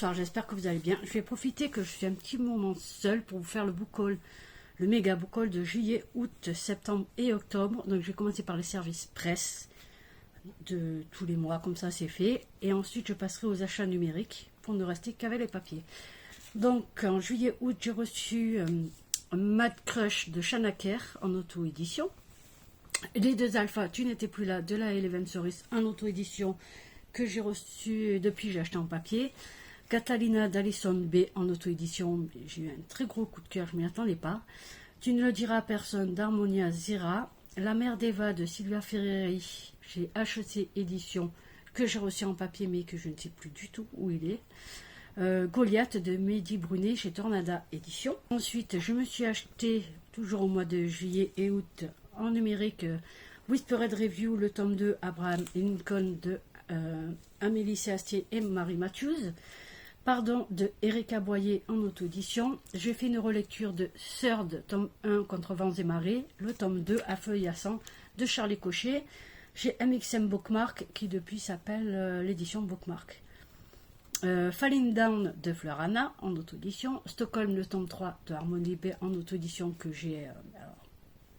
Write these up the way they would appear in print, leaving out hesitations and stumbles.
Bonsoir, j'espère que vous allez bien. Je vais profiter que je suis un petit moment seule pour vous faire le book haul, le méga book haul de juillet, août, septembre et octobre. Donc je vais commencer par les services presse de tous les mois, comme ça c'est fait. Et ensuite je passerai aux achats numériques pour ne rester qu'avec les papiers. Donc en juillet, août, j'ai reçu Mad Crush de Shanaker en auto-édition. Les deux alphas, Tu n'étais plus là, de la Eleven Cerise en auto-édition que j'ai reçu depuis, j'ai acheté en papier. Catalina d'Alison B en auto-édition, j'ai eu un très gros coup de cœur, je ne m'y attendais pas. Tu ne le diras à personne d'Harmonia Zira. La mère d'Eva de Silvia Ferreri, j'ai HEC édition que j'ai reçu en papier mais que je ne sais plus du tout où il est. Goliath de Mehdi Brunet chez Tornada édition. Ensuite, je me suis acheté, toujours au mois de juillet et août, en numérique, Whispered Review, le tome 2, Abraham Lincoln de Amélie Séastier et Marie Matthews. Pardon de Erika Boyer en auto-édition. J'ai fait une relecture de Third, tome 1, Contre vents et marées, le tome 2, À feuilles à sang, de Charlie Cochet. J'ai MXM Bookmark, qui depuis s'appelle l'édition Bookmark. Falling Down de Fleurana en auto-édition. Stockholm, le tome 3 de Harmonie B en auto-édition que j'ai...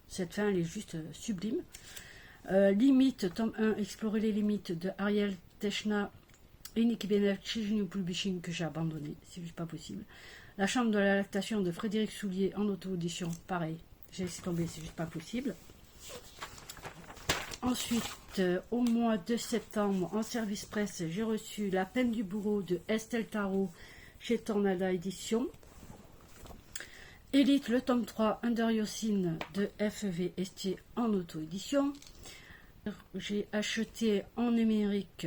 cette fin, elle est juste sublime. Limite, tome 1, Explorer les limites de Ariel Techna et Niki Benef chez Junior Publishing que j'ai abandonné, c'est juste pas possible. La chambre de la lactation de Frédéric Soulier en auto-édition, pareil, j'ai laissé tomber, c'est juste pas possible. Ensuite, au mois de septembre, en service presse, j'ai reçu La peine du bourreau de Estelle Tarot chez Tornada édition. Élite, le tome 3, Under Your Sin de FV Estier en auto-édition. J'ai acheté en numérique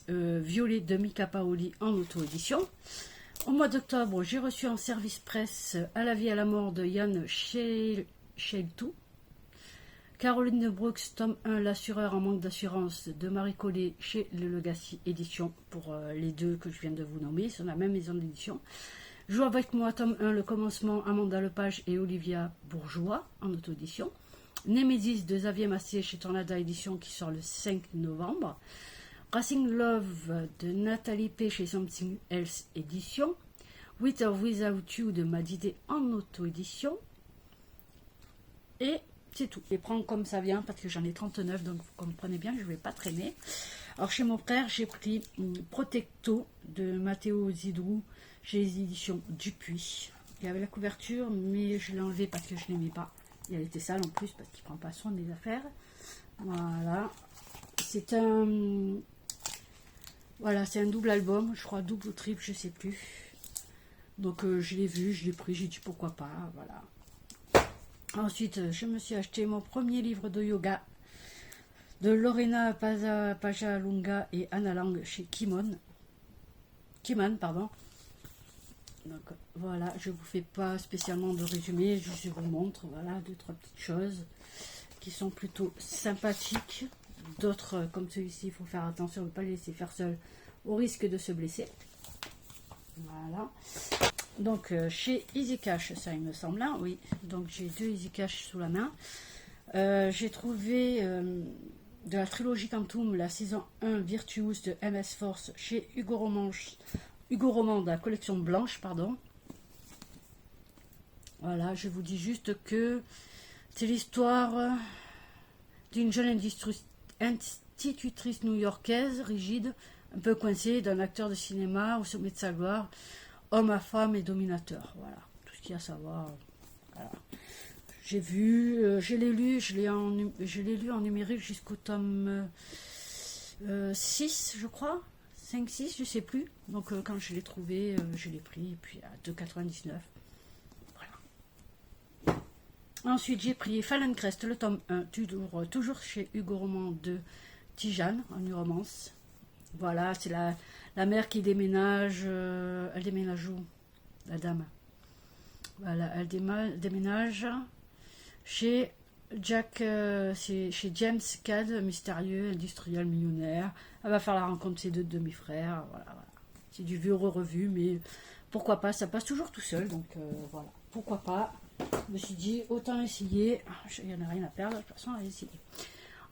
Violet de Mika Paoli en auto-édition. Au mois d'octobre, j'ai reçu en service presse À la vie à la mort de Yann Sheltou. Caroline de Brooks, tome 1, L'assureur en manque d'assurance de Marie Collet chez Le Legacy édition, pour les deux que je viens de vous nommer, ils sont la même maison d'édition. Joue avec moi, tome 1, Le commencement, Amanda Lepage et Olivia Bourgeois en auto-édition. Némésis de Xavier Massier chez Tornada édition qui sort le 5 novembre. Racing Love de Nathalie P chez Something Else édition. With or Without You de Madidé en auto-édition. Et c'est tout. Je vais prendre comme ça vient parce que j'en ai 39, donc vous comprenez bien, je ne vais pas traîner. Alors chez mon frère, j'ai pris Protecto de Matteo Zidrou chez les éditions Dupuis. Il y avait la couverture, mais je l'ai enlevée parce que je ne l'aimais pas. Et elle était sale en plus parce qu'il ne prend pas soin des affaires. Voilà. C'est un... Voilà, c'est un double album, je crois double ou triple, je ne sais plus. Donc je l'ai vu, je l'ai pris, j'ai dit pourquoi pas, voilà. Ensuite, je me suis acheté mon premier livre de yoga de Lorena Pajalunga et Anna Lang chez Kiman, pardon. Donc voilà, je vous fais pas spécialement de résumé, je vous montre, voilà, 2-3 petites choses qui sont plutôt sympathiques. D'autres, comme celui-ci, il faut faire attention de ne pas les laisser faire seul au risque de se blesser. Voilà. Donc chez Easy Cash, ça il me semble, hein, oui. Donc j'ai 2 Easy Cash sous la main. J'ai trouvé de la trilogie Quantum, la saison 1 Virtuous de MS Force chez Hugo Roman de la collection blanche, pardon. Voilà, je vous dis juste que c'est l'histoire d'une jeune institutrice new-yorkaise, rigide, un peu coincée, d'un acteur de cinéma au sommet de sa gloire, homme à femme et dominateur. Voilà, tout ce qu'il y a à savoir. Voilà. J'ai vu, je l'ai lu en numérique jusqu'au tome 6, je crois. 5-6, je sais plus. Donc quand je l'ai trouvé, je l'ai pris, et puis à 2,99. Voilà. Ensuite, j'ai pris Fallen Crest, le tome 1, toujours chez Hugo Roman de Tijane, en une romance. Voilà, c'est la mère qui déménage. Elle déménage où, la dame? Voilà, elle déménage chez chez James Cad, mystérieux, industriel, millionnaire. Elle va faire la rencontre de ses 2 demi-frères. Voilà. C'est du vieux revu, mais pourquoi pas, ça passe toujours tout seul, donc voilà, pourquoi pas. Je me suis dit, autant essayer, il n'y en a rien à perdre, de toute façon, à essayer.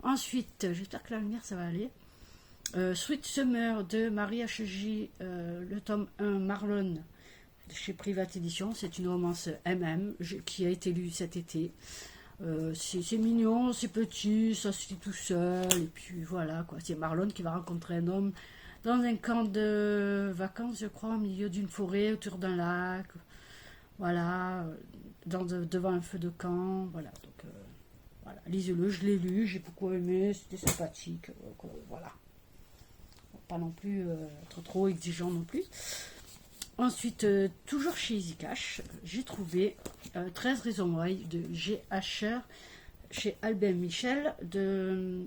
Ensuite, j'espère que la lumière, ça va aller. Sweet Summer de Marie H.J., le tome 1 Marlon, chez Private Edition. C'est une romance qui a été lue cet été. C'est mignon, c'est petit, ça se lit tout seul, et puis voilà quoi. C'est Marlon qui va rencontrer un homme dans un camp de vacances, je crois, au milieu d'une forêt, autour d'un lac, voilà, devant un feu de camp, voilà. Donc voilà, lisez-le, je l'ai lu, j'ai beaucoup aimé, c'était sympathique, voilà. Pas non plus être trop exigeant non plus. Ensuite, toujours chez Easy Cash, j'ai trouvé 13 raisons why de G. Asher chez Albin Michel de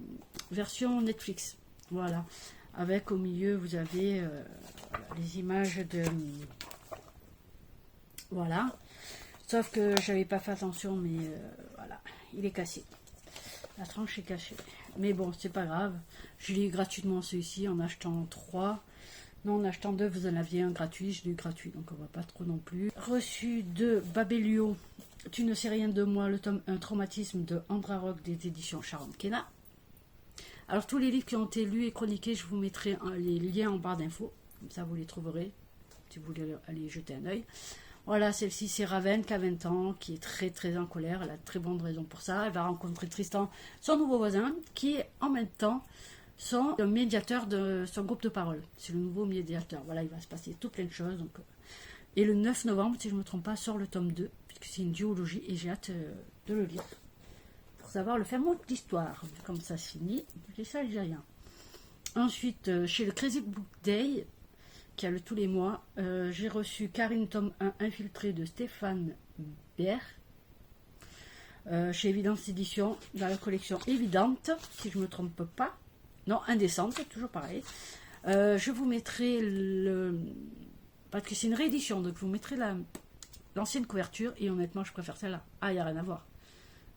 version Netflix. Voilà. Avec au milieu, vous avez les images de. Voilà. Sauf que j'avais pas fait attention, mais voilà, il est cassé. La tranche est cachée. Mais bon, c'est pas grave. Je l'ai eu gratuitement celui-ci en achetant 3. Non, en achetant 2, vous en aviez un gratuit. Je l'ai eu gratuit, donc on va pas trop non plus. Reçu de Babelio, Tu ne sais rien de moi, le tome 1 Traumatisme de Andra Rock des éditions Sharon Kenna. Alors, tous les livres qui ont été lus et chroniqués, je vous mettrai les liens en barre d'infos. Comme ça, vous les trouverez si vous voulez aller jeter un œil. Voilà, celle-ci, c'est Raven, qui a 20 ans, qui est très très en colère. Elle a de très bonnes raisons pour ça. Elle va rencontrer Tristan, son nouveau voisin, qui est en même temps son médiateur de son groupe de parole. C'est le nouveau médiateur. Voilà, il va se passer tout plein de choses. Donc, et le 9 novembre, si je ne me trompe pas, sort le tome 2, puisque c'est une duologie, et j'ai hâte de le lire. Pour savoir le fin mot de l'histoire. Comme ça se finit, c'est ça, j'ai rien. Ensuite, chez le Crazy Book Day, qui a le tous les mois, j'ai reçu Karine tome 1 Infiltré de Stéphane Baer, chez Évidence Édition, dans la collection Évidente, si je ne me trompe pas. Non, Indécente, toujours pareil. Je vous mettrai le. Parce que c'est une réédition, donc je vous mettrai l'ancienne couverture, et honnêtement, je préfère celle-là. Ah, il n'y a rien à voir.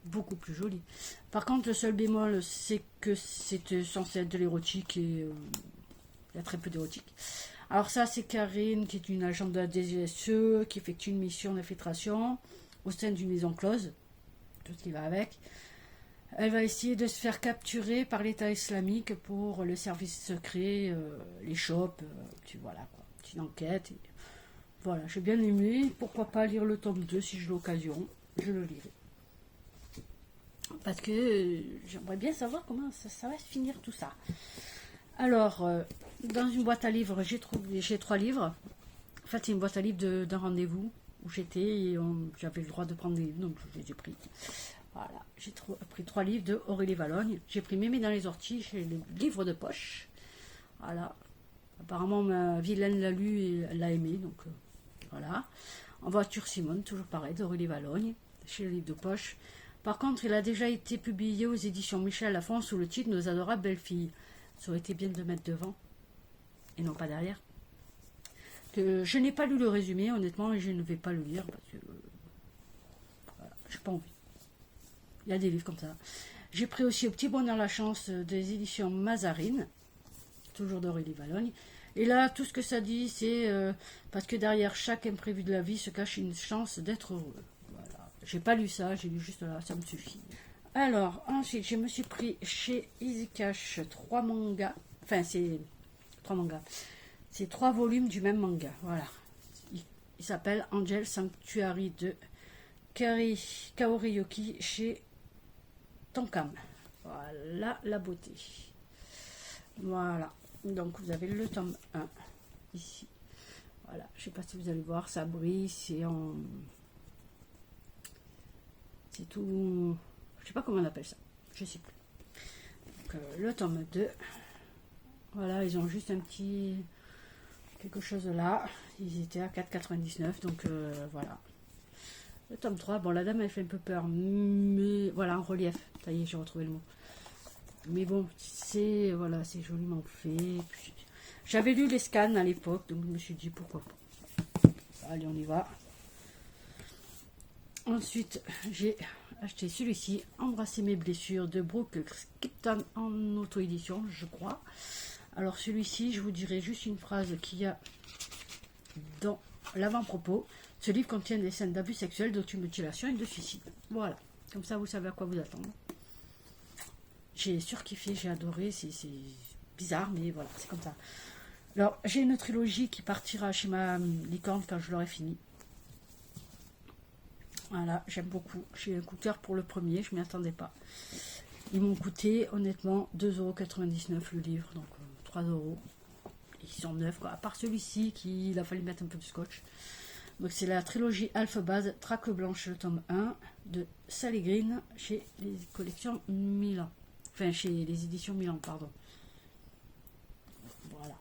Beaucoup plus jolie. Par contre, le seul bémol, c'est que c'était censé être de l'érotique, et il y a très peu d'érotique. Alors ça, c'est Karine, qui est une agente de la DGSE, qui effectue une mission d'infiltration au sein d'une maison close, tout ce qui va avec. Elle va essayer de se faire capturer par l'État islamique pour le service secret, les shops, voilà quoi, petite enquête. Et voilà, j'ai bien aimé, pourquoi pas lire le tome 2 si j'ai l'occasion, je le lirai. Parce que j'aimerais bien savoir comment ça va se finir tout ça. Alors, dans une boîte à livres, j'ai 3 livres. En fait, c'est une boîte à livres d'un rendez-vous où j'étais et j'avais le droit de prendre des livres, donc je les ai pris. Voilà, j'ai pris 3 livres de Aurélie Valogne. J'ai pris Mémé dans les orties chez les livres de poche. Voilà. Apparemment, ma vilaine l'a lu et elle l'a aimé, donc voilà. En voiture Simone, toujours pareil, d'Aurélie Valogne, chez les livres de poche. Par contre, il a déjà été publié aux éditions Michel Lafon sous le titre Nos adorables belles-filles. Ça aurait été bien de le mettre devant et non pas derrière. Je n'ai pas lu le résumé, honnêtement, et je ne vais pas le lire parce que voilà, j'ai pas envie. Il y a des livres comme ça. J'ai pris aussi Au petit bonheur la chance des éditions Mazarine, toujours d'Aurélie Valogne. Et là, tout ce que ça dit, c'est parce que derrière chaque imprévu de la vie se cache une chance d'être heureux. Voilà. J'ai pas lu ça, j'ai lu juste là, ça me suffit. Alors, ensuite, je me suis pris chez Easy Cash 3 mangas. Enfin, c'est 3 mangas. C'est 3 volumes du même manga. Voilà. Il s'appelle Angel Sanctuary de Kaori Yoki chez Tonkam. Voilà la beauté. Voilà. Donc, vous avez le tome 1 ici. Voilà. Je ne sais pas si vous allez voir, ça brille. C'est en. C'est tout. Je sais pas comment on appelle ça, je sais plus. Donc, le tome 2, voilà, ils ont juste un petit quelque chose là, ils étaient à 4,99, donc voilà. Le tome 3, bon, la dame elle fait un peu peur, mais voilà, en relief, ça y est, j'ai retrouvé le mot. Mais bon, c'est voilà, c'est joliment fait. J'avais lu les scans à l'époque, donc je me suis dit pourquoi pas. Allez, on y va. Ensuite, j'ai acheté celui-ci, Embrasser mes blessures, de Brooke Skipton en auto-édition, je crois. Alors celui-ci, je vous dirai juste une phrase qu'il y a dans l'avant-propos. Ce livre contient des scènes d'abus sexuels, d'automutilation et de suicide. Voilà, comme ça vous savez à quoi vous attendre. J'ai surkiffé, j'ai adoré, c'est bizarre, mais voilà, c'est comme ça. Alors, j'ai une trilogie qui partira chez ma licorne quand je l'aurai fini. Voilà, j'aime beaucoup. J'ai un coup de cœur pour le premier, je m'y attendais pas. Ils m'ont coûté, honnêtement, 2,99 € le livre, donc 3 €. Ils sont neufs, quoi. À part celui-ci, il a fallu mettre un peu de scotch. Donc, c'est la trilogie Alphebase, Traque Blanche, le tome 1, de Sally Green, chez les collections Milan. Enfin, chez les éditions Milan, pardon. Voilà.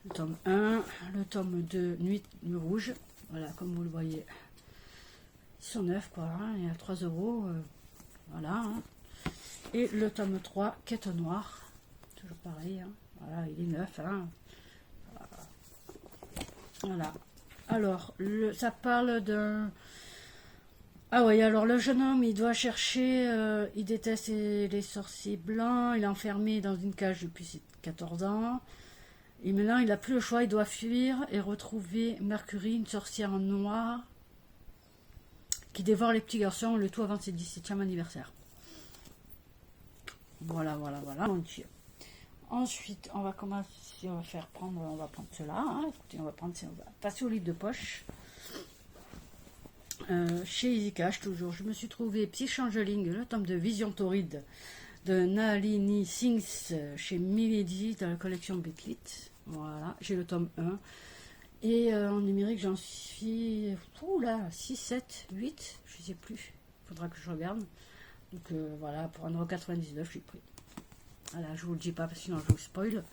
Le tome 1, le tome 2, Nuit rouge. Voilà, comme vous le voyez. Ils sont neufs, quoi. Hein, et à 3 €. Voilà. Hein. Et le tome 3, Quête noire. Toujours pareil. Hein. Voilà, il est neuf. Hein. Voilà. Alors, ça parle d'un... Ah oui, alors le jeune homme, il doit chercher... il déteste les sorciers blancs. Il est enfermé dans une cage depuis ses 14 ans. Et maintenant, il n'a plus le choix. Il doit fuir et retrouver Mercury, une sorcière en noir, qui dévore les petits garçons, le tout avant ses 17e anniversaire. Voilà, voilà, voilà, mon Dieu. Ensuite, on va commencer, on va prendre cela. Hein. Écoutez, on va passer au livre de poche. Chez Easy Cash, toujours, je me suis trouvé Psychangeling, le tome de Vision Torride de Nalini Singh chez Milady dans la collection Becklit. Voilà, j'ai le tome 1. Et en numérique, j'en suis 6, 7, 8, je sais plus. Il faudra que je regarde. Donc voilà, pour 1,99 €, j'ai pris. Voilà, je vous le dis pas parce que sinon je vous spoil.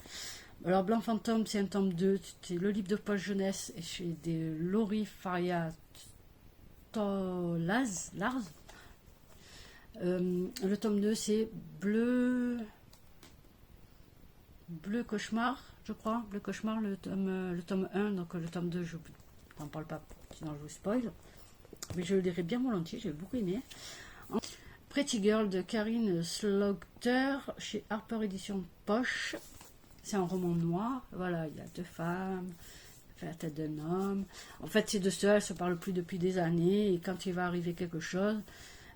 Alors, Blanc Fantôme, c'est un tome 2. C'est le livre de poche jeunesse et chez des Laurie Faria Lars. Le tome 2, c'est Bleu Cauchemar, je crois. Bleu Cauchemar, le tome 1. Donc, le tome 2, je n'en parle pas, sinon je vous spoil. Mais je le lirai bien volontiers, j'ai beaucoup aimé. Pretty Girl de Karine Slaughter chez Harper Édition Poche. C'est un roman noir. Voilà, il y a 2 femmes, fait la tête d'un homme. En fait, ces 2 sœurs, elles se parlent plus depuis des années. Et quand il va arriver quelque chose,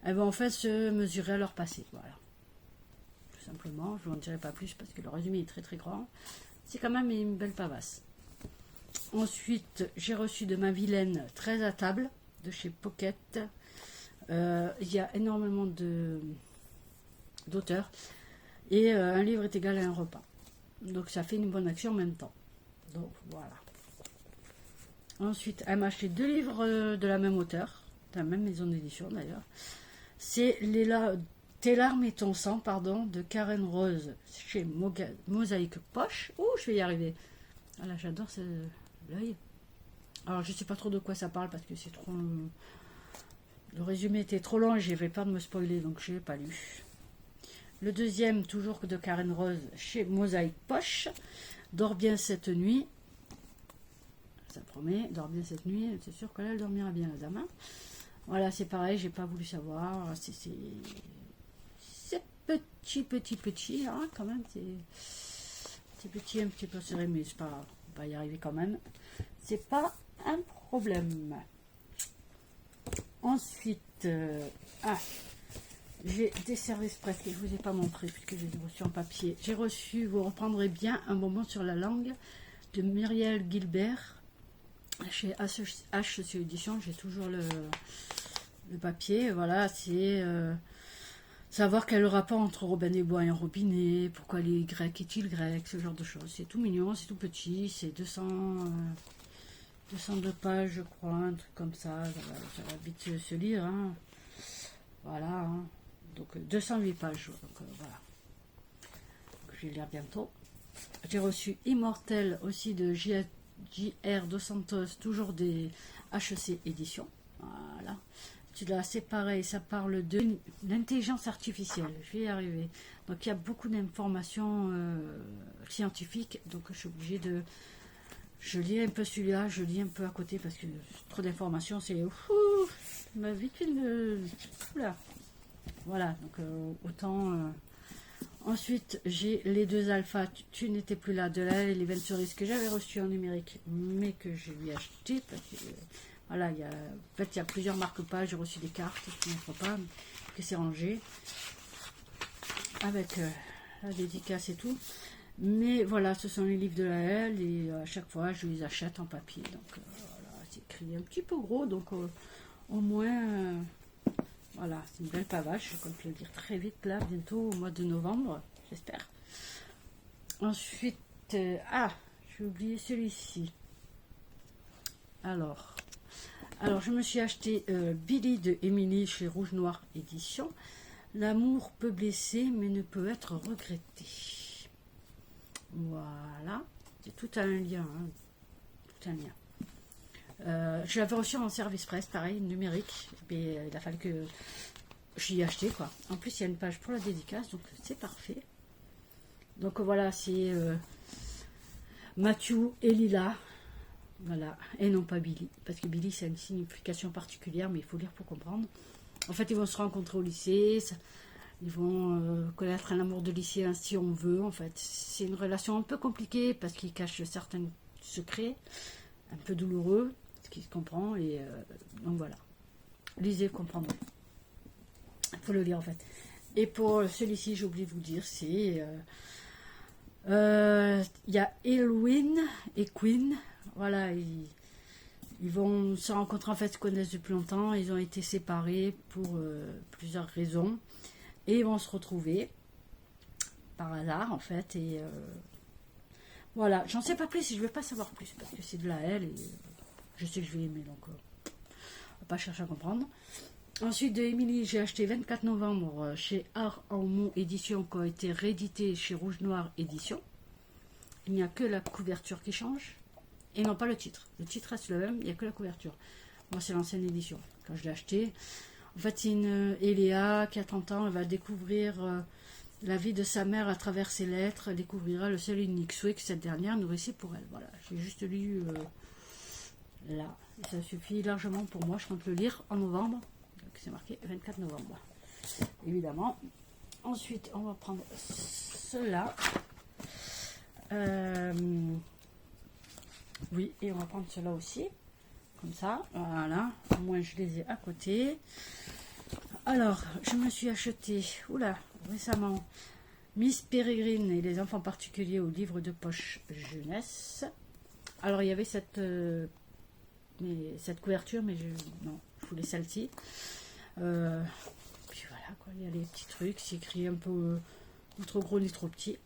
elles vont en fait se mesurer à leur passé. Voilà. Tout simplement, je ne vous en dirai pas plus parce que le résumé est très très grand. C'est quand même une belle pavasse. Ensuite, j'ai reçu de ma vilaine 13 à table de chez Pocket. Il y a énormément d'auteurs et un livre est égal à un repas, donc ça fait une bonne action en même temps. Donc voilà. Ensuite, elle m'a acheté 2 livres de la même auteur, de la même maison d'édition d'ailleurs. C'est Tes larmes et ton sang, pardon, de Karen Rose chez Mosaïque Poche. Ouh, je vais y arriver. Voilà, j'adore l'œil. Alors je sais pas trop de quoi ça parle parce que c'est trop... Le résumé était trop long et j'avais peur de me spoiler, donc je n'ai pas lu. Le deuxième, toujours de Karen Rose, chez Mosaïque Poche. Dors bien cette nuit. Ça promet, dors bien cette nuit. C'est sûr que là, elle dormira bien, la dame. Voilà, c'est pareil, j'ai pas voulu savoir. C'est petit, hein, quand même. C'est petit, un petit peu serré, mais c'est pas grave. On va y arriver quand même. C'est pas un problème. Ensuite, j'ai des services presse que je ne vous ai pas montré puisque je les ai reçus en papier. J'ai reçu, vous reprendrez bien, Un moment sur la langue de Muriel Gilbert chez H Édition. J'ai toujours le papier. Voilà, c'est savoir quel est le rapport entre Robin des Bois et un robinet, pourquoi les Grecs est-il grec, ce genre de choses. C'est tout mignon, c'est tout petit, c'est 202 pages, je crois, un truc comme ça va vite se lire. Hein. Voilà. Hein. Donc 208 pages. Donc, voilà. Donc, je vais lire bientôt. J'ai reçu Immortel aussi de J.R. Dos Santos, toujours des HEC éditions. Voilà. Là, c'est pareil, ça parle de l'intelligence artificielle. Je vais y arriver. Donc il y a beaucoup d'informations scientifiques. Donc je suis obligée de... Je lis un peu celui-là, je lis un peu à côté parce que trop d'informations, c'est... m'a vite fait de... Oula. Voilà, donc autant... Ensuite, j'ai les 2 alphas, tu n'étais plus là, de là, les Venturis que j'avais reçus en numérique, mais que je lui ai acheté parce que... Voilà, il y a plusieurs marque-pages, j'ai reçu des cartes, je ne montre pas, que c'est rangé, avec la dédicace et tout. Mais voilà, ce sont les livres de la L et à chaque fois je les achète en papier. Donc voilà, c'est écrit un petit peu gros, donc au moins voilà, c'est une belle pavache. Je compte le lire très vite là, bientôt au mois de novembre, j'espère. Ensuite, j'ai oublié celui-ci. Alors, je me suis acheté Billy de Émilie chez Rouge Noir Édition. L'amour peut blesser, mais ne peut être regretté. Voilà, c'est tout un lien. Hein, tout un lien. Je l'avais reçu en service presse, pareil, numérique. Mais il a fallu que j'y ai acheté, quoi. En plus, il y a une page pour la dédicace, donc c'est parfait. Donc voilà, c'est Mathieu et Lila. Voilà, et non pas Billy. Parce que Billy, c'est une signification particulière, mais il faut lire pour comprendre. En fait, ils vont se rencontrer au lycée. Ils vont connaître un amour de lycéen si on veut. En fait, c'est une relation un peu compliquée parce qu'il cache certains secrets, un peu douloureux, ce qui se comprend. Et donc voilà. Lisez, comprendrez. Il faut le lire en fait. Et pour celui-ci, j'ai oublié de vous dire, c'est il y a Elwin et Quinn. Voilà, ils vont se rencontrer en fait, se connaissent depuis longtemps. Ils ont été séparés pour plusieurs raisons. Et ils vont se retrouver par hasard en fait. Et voilà, j'en sais pas plus si je veux pas savoir plus parce que c'est de la L et je sais que je vais aimer donc on va pas chercher à comprendre. Ensuite de Émilie, j'ai acheté 24 novembre chez Art en Mont Édition qui a été réédité chez Rouge Noir Édition. Il n'y a que la couverture qui change et non pas le titre. Le titre reste le même, il n'y a que la couverture. Moi c'est l'ancienne édition quand je l'ai acheté. En fait, c'est une Eléa qui a 30 ans, elle va découvrir la vie de sa mère à travers ses lettres, elle découvrira le seul et unique souhait que cette dernière nourrissait pour elle. Voilà, j'ai juste lu là, et ça suffit largement pour moi, je compte le lire en novembre, donc c'est marqué 24 novembre, évidemment. Ensuite, on va prendre cela. Oui, et on va prendre cela aussi. Comme ça, voilà, au moins je les ai à côté. Alors, je me suis acheté, récemment, Miss Peregrine et les enfants particuliers au livre de poche jeunesse. Alors, il y avait cette couverture, mais non, je voulais celle-ci. Puis voilà, quoi, il y a les petits trucs, c'est écrit un peu ni trop gros ni trop petit.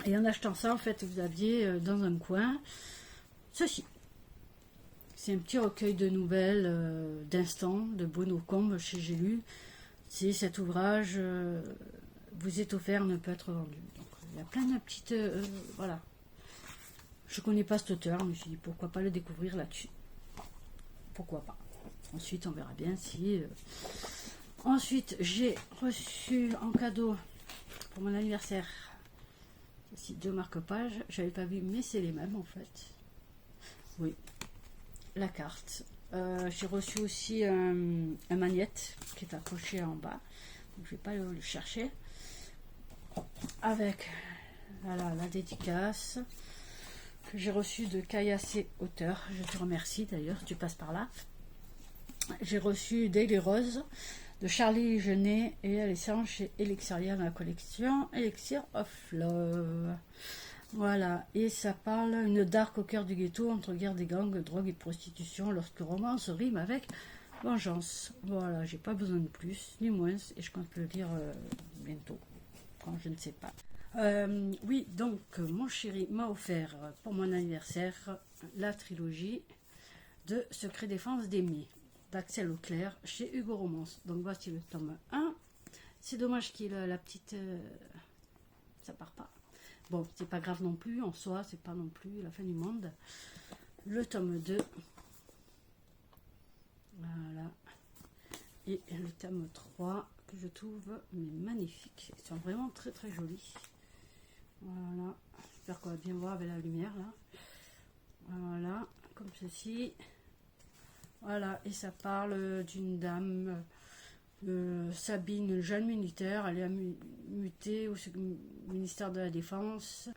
Et en achetant ça, en fait, vous aviez dans un coin ceci. C'est un petit recueil de nouvelles d'instants de Bruno Combe chez J'ai lu. C'est cet ouvrage vous est offert, ne peut être vendu. Donc, il y a plein de petites... voilà. Je connais pas cet auteur, mais je me suis dit pourquoi pas le découvrir là-dessus. Pourquoi pas. Ensuite, on verra bien si... Ensuite, j'ai reçu en cadeau pour mon anniversaire ici 2 marque-pages. J'avais pas vu, mais c'est les mêmes en fait. Oui. La carte. J'ai reçu aussi un magnète qui est accroché en bas. Donc, je vais pas le chercher. Avec voilà, la dédicace que j'ai reçue de Kayacé Auteur. Je te remercie d'ailleurs, tu passes par là. J'ai reçu Daily Rose de Charlie Genet et Alessandre chez Elixiria dans la collection Elixir of Love. Voilà, et ça parle une dark au cœur du ghetto entre guerre des gangs, drogue et prostitution lorsque romance rime avec vengeance. Voilà, j'ai pas besoin de plus ni moins et je compte le lire bientôt, quand je ne sais pas. Oui, donc mon chéri m'a offert pour mon anniversaire la trilogie de Secret Défense d'Aimé d'Axel Auclair chez Hugo Romance. Donc voici le tome 1. C'est dommage qu'il ait la petite... ça part pas. Bon, c'est pas grave non plus, en soi, c'est pas non plus la fin du monde. Le tome 2. Voilà. Et le tome 3, que je trouve magnifique. Ils sont vraiment très très jolis. Voilà. J'espère qu'on va bien voir avec la lumière, là. Voilà, comme ceci. Voilà, et ça parle d'une dame... Sabine, jeune militaire, elle est mutée au ministère de la Défense.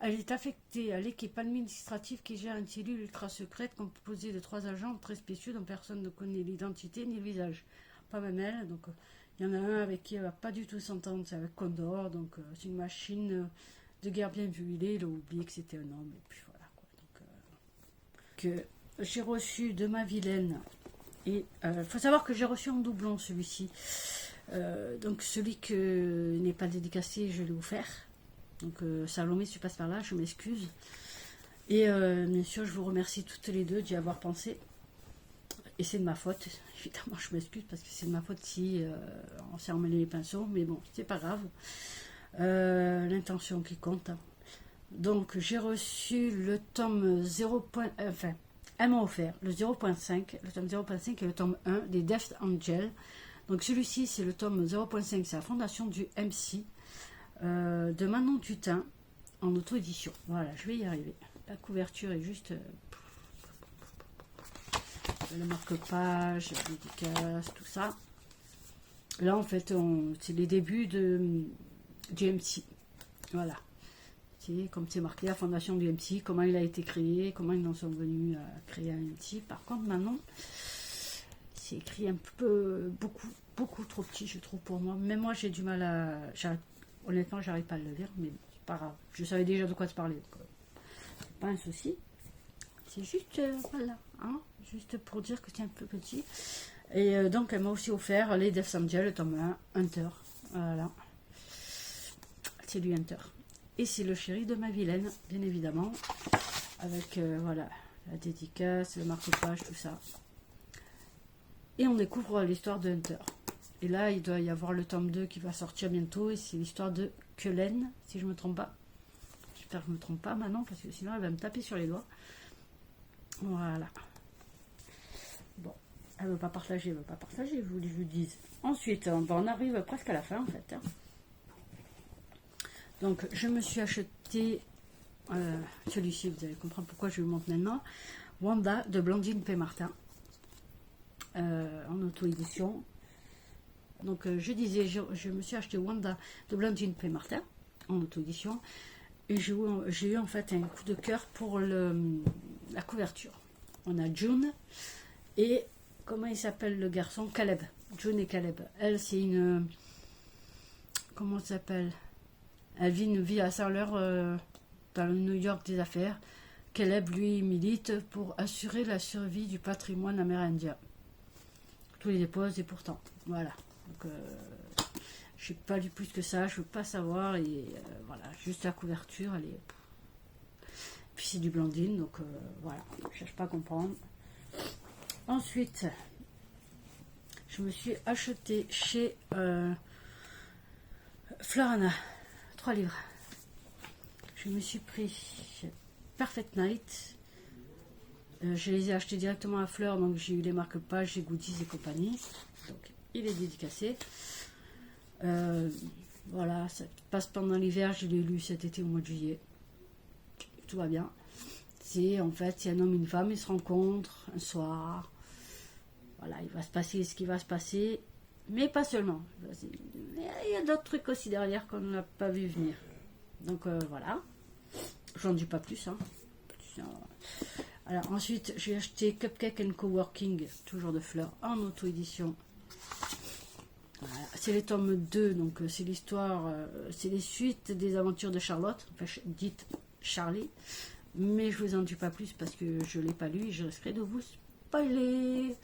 Elle est affectée à l'équipe administrative qui gère une cellule ultra secrète composée de 3 agents très spéciaux dont personne ne connaît l'identité ni le visage. Pas même elle, donc il y en a un avec qui elle va pas du tout s'entendre, c'est avec Condor, donc c'est une machine de guerre bien vu il a oublié que c'était un homme, et puis voilà quoi. Donc, que j'ai reçu de ma vilaine, et faut savoir que j'ai reçu en doublon celui-ci. Donc celui que n'est pas dédicacé, je l'ai offert. Donc Salomé, si tu passes par là, je m'excuse. Et bien sûr, je vous remercie toutes les deux d'y avoir pensé. Et c'est de ma faute, évidemment, je m'excuse parce que c'est de ma faute si on s'est emmêlé les pinceaux, mais bon, c'est pas grave. L'intention qui compte. Donc j'ai reçu le tome 0. Enfin, elle m'a offert le 0.5, le tome 0.5 et le tome 1 des Death Angel. Donc celui-ci, c'est le tome 0.5, c'est la fondation du MC de Manon Tutin en auto-édition. Voilà, je vais y arriver. La couverture est juste... le marque-page, la dédicace, tout ça. Là, en fait, c'est les débuts du MC. Voilà. C'est comme c'est marqué, la fondation du MC, comment il a été créé, comment ils en sont venus à créer un MC. Par contre, maintenant, c'est écrit un peu, beaucoup trop petit, je trouve, pour moi. Même moi, j'ai du mal à... Honnêtement, j'arrive pas à le lire, mais c'est pas grave. Je savais déjà de quoi te parler. C'est pas un souci. C'est juste, voilà, hein, juste pour dire que c'est un peu petit. Et donc, elle m'a aussi offert les Death Angel, le tome 1, Hunter. Voilà. C'est du Hunter. Et c'est le chéri de ma vilaine, bien évidemment. Avec, voilà, la dédicace, le marque-page, tout ça. Et on découvre l'histoire de Hunter. Et là, il doit y avoir le tome 2 qui va sortir bientôt. Et c'est l'histoire de Kellen, si je ne me trompe pas. J'espère que je ne me trompe pas maintenant, parce que sinon, elle va me taper sur les doigts. Voilà. Bon, elle ne veut pas partager, je vous le dise. Ensuite, on arrive presque à la fin, en fait. Hein. Donc, je me suis acheté celui-ci, vous allez comprendre pourquoi je vous montre maintenant. Wanda de Blandine P. Martin, en auto-édition. Donc, je disais, je me suis acheté Wanda de Blandine P. Martin, en auto-édition. Et j'ai eu en fait un coup de cœur pour la couverture. On a June et comment il s'appelle le garçon? Caleb. June et Caleb. Elle, c'est une... Comment ça s'appelle? Elle vit une vie à Sarler dans le New York des affaires. Caleb, lui, milite pour assurer la survie du patrimoine amérindien. Tous les dépose et pourtant. Voilà. Donc, je n'ai pas lu plus que ça, je ne veux pas savoir. Et voilà, juste la couverture, elle est... Puis c'est du Blandine, donc voilà, je ne cherche pas à comprendre. Ensuite, je me suis acheté chez Florana, 3 livres. Je me suis pris Perfect Night. Je les ai achetés directement à Fleur, donc j'ai eu les marque-pages, j'ai goodies et compagnie. Donc il est dédicacé. Voilà, ça passe pendant l'hiver, je l'ai lu cet été au mois de juillet. Tout va bien. C'est en fait, c'est un homme et une femme, ils se rencontrent un soir. Voilà, il va se passer ce qui va se passer, mais pas seulement. Il y a d'autres trucs aussi derrière qu'on n'a pas vu venir. Donc voilà, j'en dis pas plus. Hein. Alors ensuite, j'ai acheté Cupcake and Coworking, toujours de Fleur, en auto-édition. Voilà. C'est les tomes 2, donc c'est l'histoire, c'est les suites des aventures de Charlotte, enfin, dite Charlie. Mais je vous en dis pas plus parce que je ne l'ai pas lu et je risquerai de vous spoiler.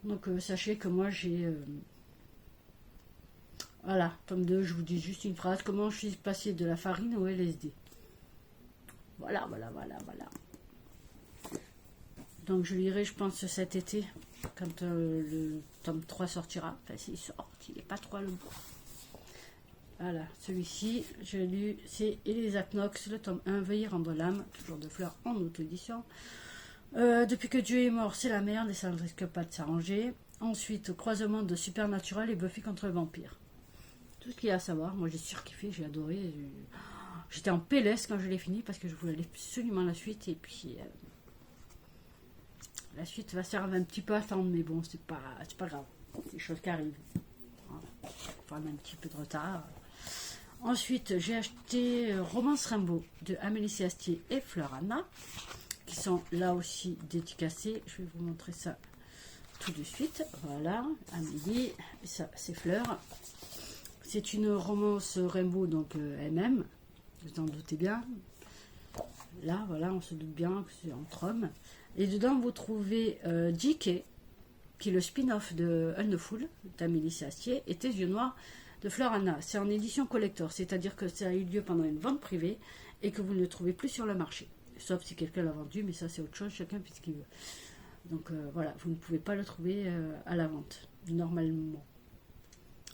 Donc sachez que moi j'ai... voilà, tome 2, je vous dis juste une phrase. Comment je suis passé de la farine au LSD. Voilà. Donc je lirai, je pense, cet été, quand le tome 3 sortira. Enfin, s'il sort, il n'est pas trop long. Voilà, celui-ci, j'ai lu, c'est Elisa Knox, le tome 1, Veuillez rendre l'âme, toujours de Fleur en auto-édition. Depuis que Dieu est mort, c'est la merde et ça ne risque pas de s'arranger. Ensuite, croisement de Supernatural et Buffy contre le vampire. Tout ce qu'il y a à savoir, moi j'ai surkiffé, j'ai adoré. J'étais en PLS quand je l'ai fini parce que je voulais absolument la suite et puis la suite va servir un petit peu à attendre, mais bon, c'est pas grave, c'est des choses qui arrivent. Voilà. Faut avoir un petit peu de retard. Ensuite, j'ai acheté Romance Rimbaud de Amélie Astier et Fleur Anna, qui sont là aussi dédicacés. Je vais vous montrer ça tout de suite. Voilà, Amélie, ça c'est Fleur. C'est une romance Rimbaud, donc MM. vous en doutez bien. Là, voilà, on se doute bien que c'est entre hommes. Et dedans, vous trouvez JK, qui est le spin-off de Wonderful, d'Amélie Sastier, et Tes yeux noirs de Fleur Anna. C'est en édition collector, c'est-à-dire que ça a eu lieu pendant une vente privée et que vous ne le trouvez plus sur le marché. Sauf si quelqu'un l'a vendu, mais ça c'est autre chose, chacun fait ce qu'il veut. Donc voilà, vous ne pouvez pas le trouver à la vente, normalement.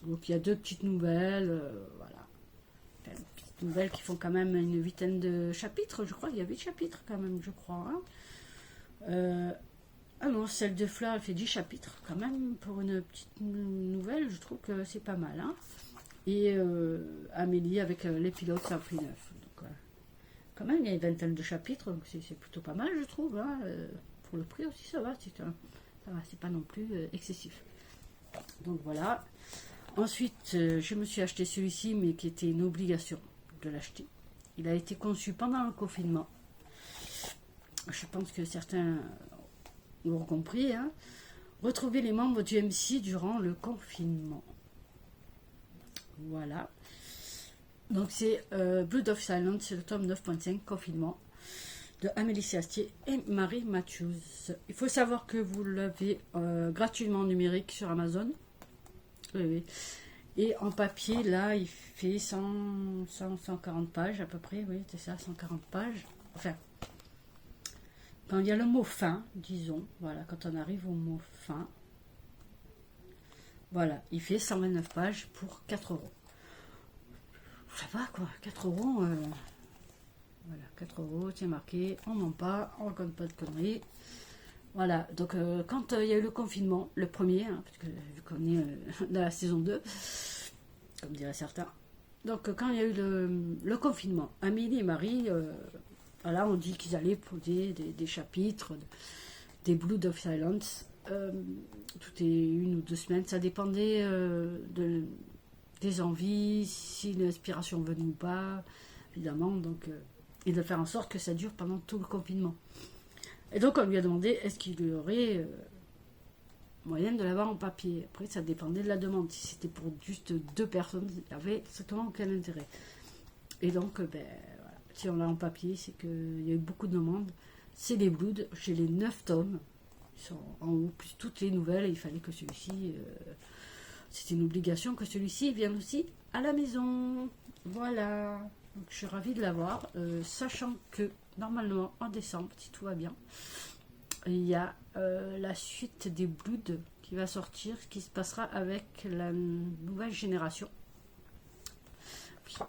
Donc il y a 2 petites nouvelles, voilà. Enfin, petites nouvelles qui font quand même une 8aine de chapitres, je crois. Il y a 8 chapitres quand même, je crois. Hein. Ah non, celle de Fleur, elle fait 10 chapitres. Quand même, pour une petite nouvelle, je trouve que c'est pas mal. Hein. Et Amélie avec l'épilogue, ça a pris 9. Donc, quand même, il y a une 20aine de chapitres, donc c'est plutôt pas mal, je trouve. Hein. Pour le prix aussi, ça va. C'est pas non plus excessif. Donc voilà. Ensuite, je me suis acheté celui-ci, mais qui était une obligation de l'acheter. Il a été conçu pendant le confinement. Je pense que certains l'ont compris. Hein. Retrouver les membres du MC durant le confinement. Voilà. Donc c'est Blood of Silence, c'est le tome 9.5, confinement, de Amélie Sastier et Marie Matthews. Il faut savoir que vous l'avez gratuitement en numérique sur Amazon. Oui. Et en papier, là, il fait 140 pages à peu près. Oui, c'est ça, 140 pages. Enfin, quand il y a le mot fin, disons, voilà, quand on arrive au mot fin, voilà, il fait 129 pages pour 4 €. Ça va quoi, 4 €, voilà, 4 €, c'est marqué, on ment pas, on raconte pas de conneries. Voilà, donc quand il y a eu le confinement, le premier, hein, parce que vu qu'on est dans la saison 2, comme diraient certains, donc quand il y a eu le confinement, Amélie et Marie, voilà, on dit qu'ils allaient poser des chapitres, des Blood of Silence, toutes les 1 ou 2 semaines, ça dépendait des envies, si l'inspiration venait ou pas, évidemment, donc, et de faire en sorte que ça dure pendant tout le confinement. Et donc on lui a demandé est-ce qu'il y aurait moyen de l'avoir en papier. Après ça dépendait de la demande. Si c'était pour juste 2 personnes, il n'y avait certainement aucun intérêt. Et donc voilà. Si on l'a en papier, c'est qu'il y a eu beaucoup de demandes. C'est les Bloods, j'ai les 9 tomes. Ils sont en haut, plus toutes les nouvelles. Et il fallait que celui-ci... c'était une obligation que celui-ci vienne aussi à la maison. Voilà. Donc, je suis ravie de l'avoir. Sachant que normalement, en décembre, si tout va bien, il y a la suite des Bloods qui va sortir, qui se passera avec la nouvelle génération.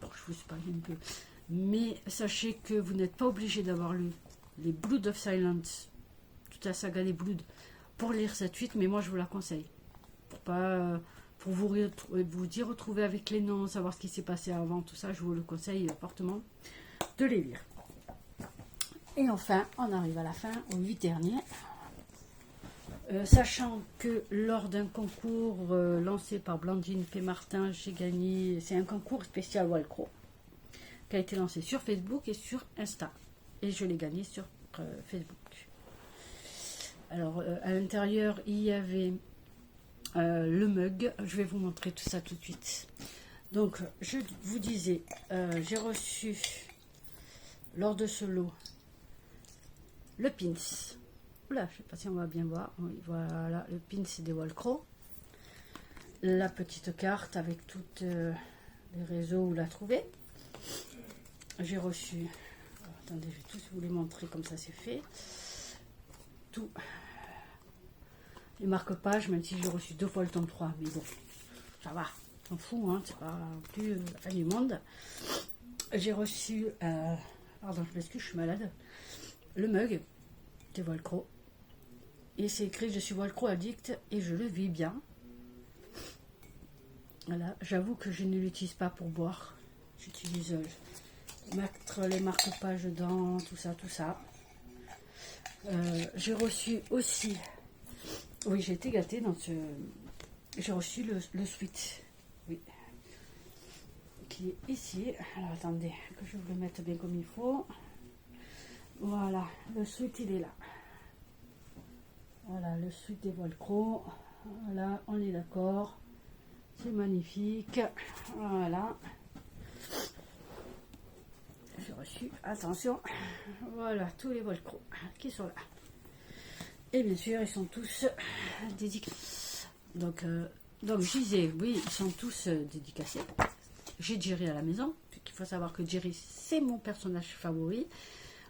Bon, je vous parle un peu. Mais sachez que vous n'êtes pas obligé d'avoir lu les Blood of Silence, toute la saga des Bloods, pour lire cette suite, mais moi je vous la conseille. Pour vous y retrouver avec les noms, savoir ce qui s'est passé avant, tout ça, je vous le conseille fortement de les lire. Et enfin, on arrive à la fin, aux 8 derniers. Sachant que lors d'un concours lancé par Blandine P. j'ai gagné, c'est un concours spécial Walcro, qui a été lancé sur Facebook et sur Insta. Et je l'ai gagné sur Facebook. Alors, à l'intérieur, il y avait le mug. Je vais vous montrer tout ça tout de suite. Donc, je vous disais, j'ai reçu, lors de ce lot, le pins. Oula, je ne sais pas si on va bien voir. Oui, voilà, le pins des Walcro. La petite carte avec toutes les réseaux où la trouver. J'ai reçu... Attendez, je vais tous vous les montrer comme ça c'est fait. Tout. Les marque-pages, même si j'ai reçu 2 fois le tome 3. Mais bon, ça va. On s'en fout, hein, c'est pas plus la fin du monde. J'ai reçu... pardon, je m'excuse, je suis malade. Le mug des Walcro. Et c'est écrit je suis Walcro addict et je le vis bien. Voilà, j'avoue que je ne l'utilise pas pour boire. J'utilise mettre les marque-pages dedans, tout ça. J'ai reçu aussi, oui, j'ai été gâtée dans ce. J'ai reçu le sweat, oui, qui est ici. Alors attendez, que je vous le mette bien comme il faut. Voilà, le sweat il est là. Voilà, le sweat des Walcro. Voilà, on est d'accord. C'est magnifique. Voilà. dessus, attention, voilà, tous les Velcro qui sont là. Et bien sûr, ils sont tous dédicacés. Donc je disais, oui, ils sont tous dédicacés. J'ai Jerry à la maison. Il faut savoir que Jerry, c'est mon personnage favori.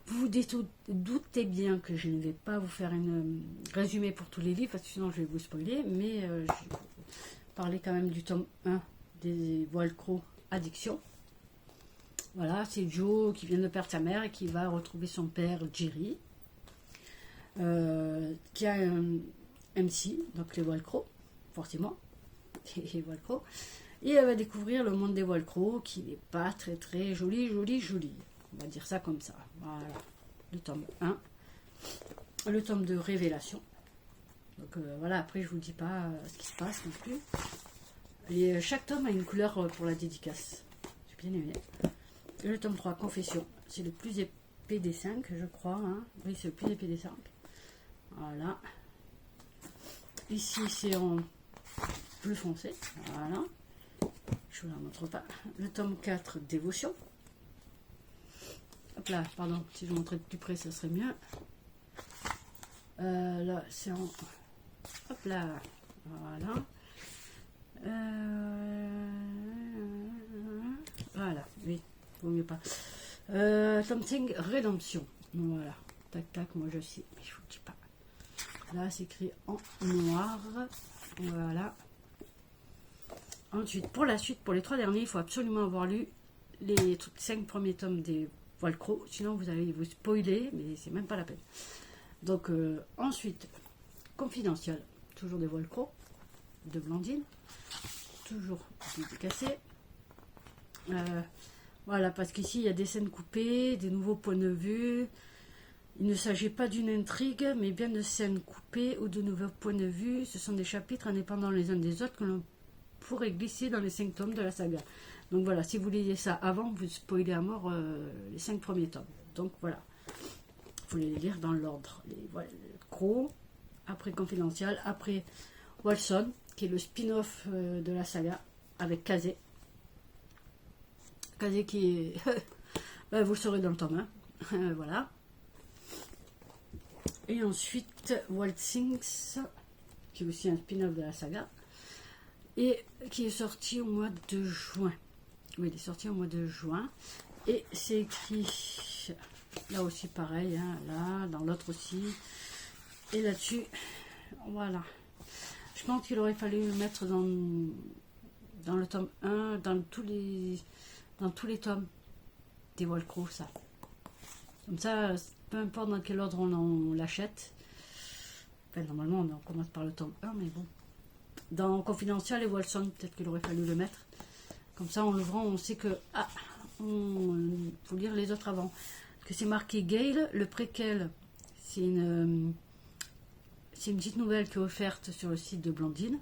Vous vous doutez bien que je ne vais pas vous faire un résumé pour tous les livres, parce que sinon je vais vous spoiler, mais je vais parler quand même du tome 1 des Velcro Addiction. Voilà, c'est Joe qui vient de perdre sa mère et qui va retrouver son père Jerry, qui a un MC, donc les Velcro, forcément, les Velcro. Et elle va découvrir le monde des Velcro qui n'est pas très très joli. On va dire ça comme ça. Voilà, le tome 1. Le tome de révélation. Donc voilà, après je vous dis pas ce qui se passe non plus. Et chaque tome a une couleur pour la dédicace. J'ai bien aimé. Et le tome 3, confession. C'est le plus épais des 5, je crois. Hein. Oui, c'est le plus épais des 5. Voilà. Ici, c'est en bleu foncé. Voilà. Je vous la montre pas. Le tome 4, dévotion. Hop là, pardon, si je montrais de plus près, ça serait mieux. Là, c'est en... Hop là, voilà. Voilà, oui, vaut mieux pas. Tome 5, rédemption. Voilà, tac, tac, moi je sais, mais je vous dis pas. Là, c'est écrit en noir. Voilà. Ensuite, pour la suite, pour les 3 derniers, il faut absolument avoir lu les 5 premiers tomes des Velcro, sinon vous allez vous spoiler, mais c'est même pas la peine. Donc, ensuite, confidentiel, toujours des Velcro, de Blandine, toujours dédicacé. Voilà, parce qu'ici, il y a des scènes coupées, des nouveaux points de vue. Il ne s'agit pas d'une intrigue, mais bien de scènes coupées ou de nouveaux points de vue. Ce sont des chapitres indépendants les uns des autres que l'on pourrait glisser dans les 5 tomes de la saga. Donc voilà, si vous lisez ça avant, vous spoilez à mort les 5 premiers tomes. Donc voilà, il faut les lire dans l'ordre. Les Velcro, après Confidential, après Walson, qui est le spin-off de la saga, avec Kazé. Kazé qui est... vous le saurez dans le tome 1. Voilà. Et ensuite, Wild Things, qui est aussi un spin-off de la saga, et qui est sorti au mois de juin. Oui, il est sorti au mois de juin. Et c'est écrit, là aussi pareil, hein, là, dans l'autre aussi. Et là-dessus, voilà. Je pense qu'il aurait fallu le mettre dans le tome 1, dans tous les tomes des Velcro, ça. Comme ça, peu importe dans quel ordre on l'achète. Enfin, normalement, on commence par le tome 1, mais bon. Dans Confidential et Walson, peut-être qu'il aurait fallu le mettre. Comme ça, en l'ouvrant, on sait que... Ah, il faut lire les autres avant. Parce que c'est marqué Gale, le préquel, c'est une petite nouvelle qui est offerte sur le site de Blandine.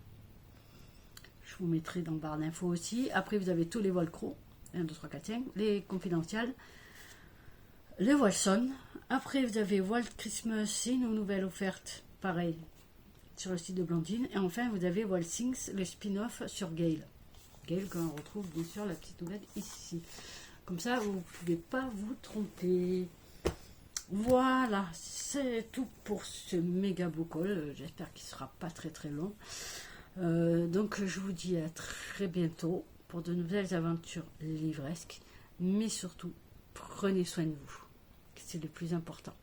Je vous mettrai dans barre d'infos aussi. Après, vous avez tous les Velcro. 1, 2, 3, 4, 5. Les confidentiels. Les Walson. Après, vous avez Walt Christmas, c'est une nouvelle offerte. Pareil, sur le site de Blandine. Et enfin, vous avez Wild Things, le spin-off sur Gale. Gale, qu'on retrouve bien sûr la petite nouvelle ici. Comme ça, vous ne pouvez pas vous tromper. Voilà, c'est tout pour ce méga book haul. J'espère qu'il ne sera pas très très long. Donc, je vous dis à très bientôt pour de nouvelles aventures livresques. Mais surtout, prenez soin de vous. C'est le plus important.